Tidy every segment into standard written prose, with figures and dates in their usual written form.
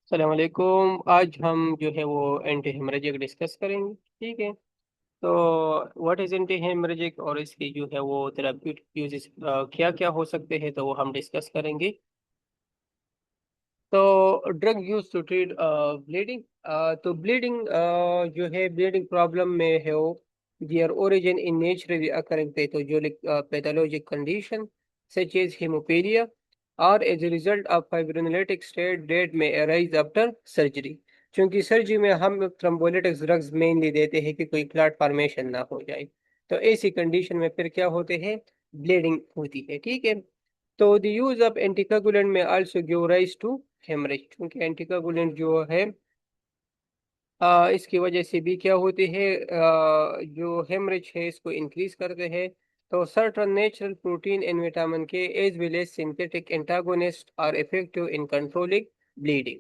अस्सलाम वालेकुम। आज हम जो है वो एंटी हेमरेजिक डिस्कस करेंगे। ठीक है। तो व्हाट इज एंटी हेमरेजिक और इसकी जो है वो थेराप्यूटिक यूजेस क्या क्या हो सकते हैं, तो वो हम डिस्कस करेंगे। तो drug use to treat bleeding. तो ब्लीडिंग जो है ब्लीडिंग प्रॉब्लम में है वो their origin in naturally occurring pathologic pathologic condition such as haemophilia और as a result of fibrinolytic state that may arise after surgery। क्योंकि सर्जरी में हम थ्रोम्बोलिटिक ड्रग्स मेनली देते हैं कि कोई क्लॉट फॉर्मेशन ना हो जाए। तो ऐसी कंडीशन में फिर क्या होते हैं, ब्लीडिंग होती है। ठीक है। तो the use of anticoagulant may also give rise to haemorrhage, क्योंकि एंटीकोगुलेंट जो है इसकी वजह से भी क्या होती है, जो हेमरेज है इसको इंक्रीज करते हैं। तो certain natural protein and vitamin K as well as synthetic antagonist are effective in controlling bleeding.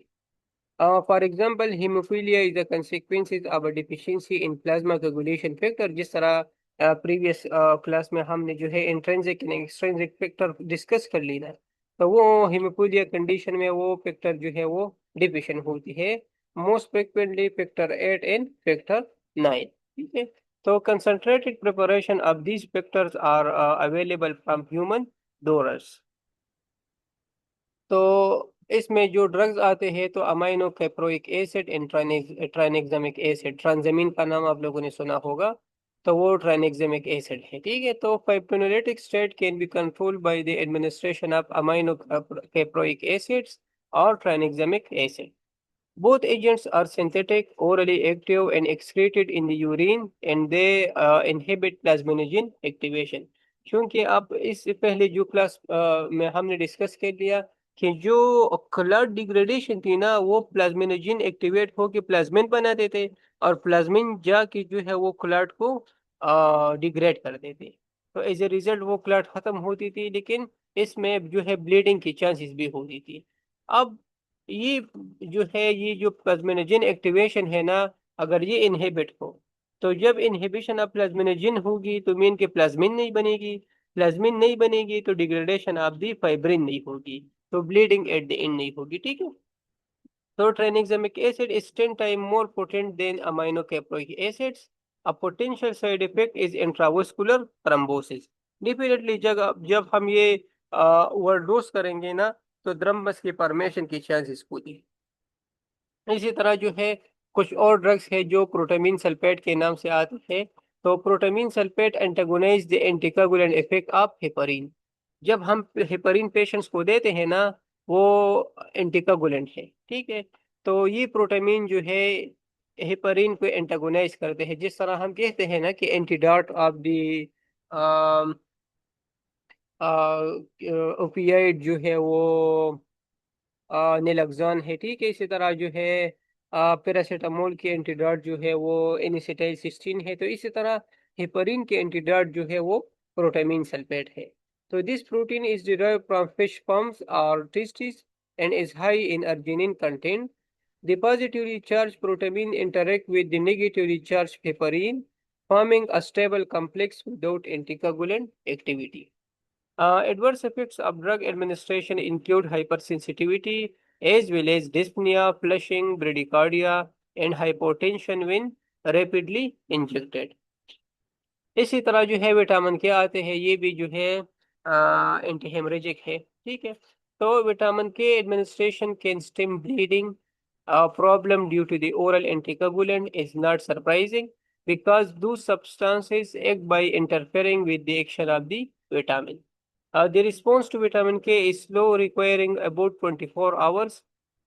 For example, hemophilia is the consequences of a deficiency in plasma coagulation factor। जिस तरह previous class में हमने जो है intrinsic and extrinsic factor discuss कर ली ना, तो वो हेमोफीलिया कंडीशन में वो फैक्टर जो है वो डिफिशिएंट होती है। Most frequently factor 8 and factor 9। ठीक है। तो concentrated preparation of these factors are available from human donors. तो इसमें जो ड्रग्स आते हैं तो amino caproic acid and tranexamic acid, Transamin का नाम आप लोगों ने सुना होगा। तो वो ट्राइनेक्सामिक एसिड है। ठीक है। तो fibrinolytic state can be controlled by the administration of amino caproic acids और tranexamic acid. Both agents are synthetic, orally active, and excreted in the urine, and they inhibit plasminogen activation। क्योंकि अब इस पहले जो क्लास में हमने discuss कर लिया कि जो क्लड डिग्रेडेशन थी ना, वो प्लाज्मिनोजन एक्टिवेट होकर प्लाज्मिन बना देते और प्लाज्मिन जाके जो है वो क्लड को डिग्रेड कर देते। तो एज ए रिजल्ट वो क्लड खत्म होती थी, लेकिन इसमें जो है ब्लीडिंग की चांसेस भी होती थी। अब ये जो है ये जो प्लाज्मिनोजन एक्टिवेशन है ना, अगर ये इनहिबिट हो, तो जब इनहिबिशन ऑफ प्लाज्मिनोजन होगी तो मीन के प्लाज्मिन नहीं बनेगी। प्लाज्मिन नहीं बनेगी तो डिग्रेडेशन ऑफ दी फाइब्रिन नहीं होगी, तो ब्लीडिंग एट द एंड नहीं होगी। ठीक है। तो ट्राइनेक्सामिक acid is 10 times more potent than aminocaproic acids। A potential side effect is intravascular thrombosis। Definitely जब हम ये ओवरडोज करेंगे ना, तो थ्रम्बस की फॉर्मेशन की चांसेस होती है। इसी तरह जो है कुछ और ड्रग्स है जो प्रोटामीन सल्फेट के नाम से आते हैं। तो protamine sulphate antagonise the anticoagulant effect of heparin. जब हम हेपरिन पेशेंट्स को देते हैं ना, वो एंटीकोगुलेंट है। ठीक है। तो ये प्रोटामीन जो है हेपरिन को एंटागोनाइज करते हैं। जिस तरह हम कहते हैं ना कि एंटीडोट ऑफ द ओपियाइड जो है वो नेलक्सोन है। ठीक है। इसी तरह जो है पैरासीटामोल के एंटीडोट जो है वो एनिसिटाइलसिस्टीन है। तो इसी तरह हेपरिन के एंटीडोट जो है वो प्रोटामीन सल्फेट है। तो this protein is derived from fish sperms और testis and is high in arginine content. The positively charged protamine interact with the negatively charged heparin, forming a stable complex without anticoagulant activity. Adverse effects of drug administration include hypersensitivity as well as dyspnea, flushing, bradycardia, and hypotension when rapidly injected। इसी तरह जो है vitamin के आते हैं, ये भी जो है एंटी हेमरेजिक है। ठीक है। तो vitamin K administration can stem bleeding problem due to the oral anticoagulant is not surprising because those substances act by interfering with the action of the vitamin। The response to vitamin K is slow, requiring about 24 hours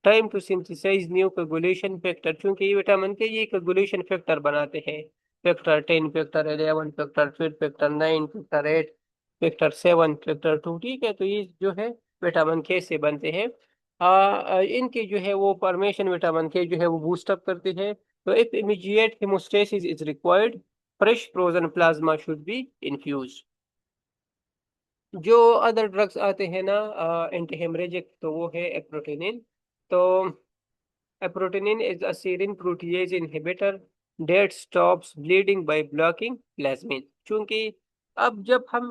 time to synthesize new coagulation factor। क्योंकि ये vitamin के ये coagulation factor बनाते हैं। Factor 10, factor 11, factor 5, factor 9, factor 8, factor 7, factor 2। ठीक है। तो ये जो है विटामिन के से बनते हैं। इनकी जो है वो फॉर्मेशन विटामिन के जो है वो बूस्ट अप करती है। तो if immediate haemostasis is required, fresh frozen plasma should be infused. जो अदर ड्रग्स आते हैं ना एंटी हेमरेजिक, तो वो है एप्रोटिनिन। तो aprotinin is a serine protease inhibitor that stops bleeding by blocking plasmin. क्योंकि अब जब हम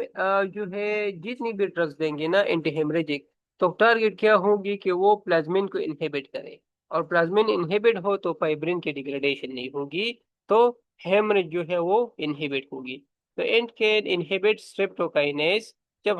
जो है जितनी भी ड्रग्स देंगे ना एंटी हेमरेजिक, तो टारगेट क्या होगी कि वो प्लाज्मिन को इनहिबिट करे। और प्लाज्मिन इनहिबिट हो तो फाइब्रिन की डिग्रेडेशन नहीं होगी, तो हेमरेज जो है वो इनहिबिट होगी। तो एंड कैन इनहिबिट स्ट्रेप्टोकाइनेस। जब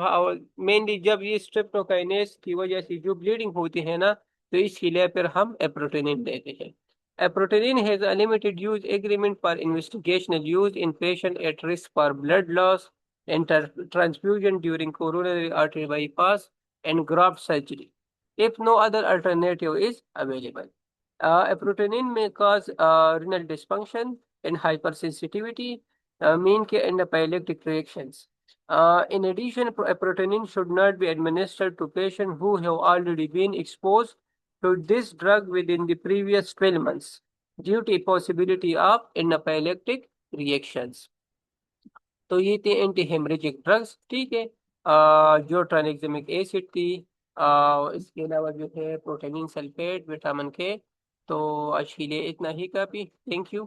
मेनली जब ये स्ट्रेप्टोकाइनेस की वजह से जो ब्लीडिंग होती है ना, तो इसके लिए फिर हम एप्रोटेनिन देते हैं। Aprotinin has a limited use agreement for investigational use in patient at risk for blood loss and transfusion during coronary artery bypass and graft surgery if no other alternative is available. Aprotenin may cause renal dysfunction and hypersensitivity, mean and epileptic reactions. In addition, aprotenin should not be administered to patients who have already been exposed to this drug within the previous 12 months due to possibility of anaphylactic reactions. तो ये थे anti haemorrhagic drugs, ठीक है। जो ट्राइनेक्सामिक acid थी, इसके अलावा जो है प्रोटेनिन सल्फेट, विटामिन के। तो आज के लिए इतना ही काफ़ी। Thank you.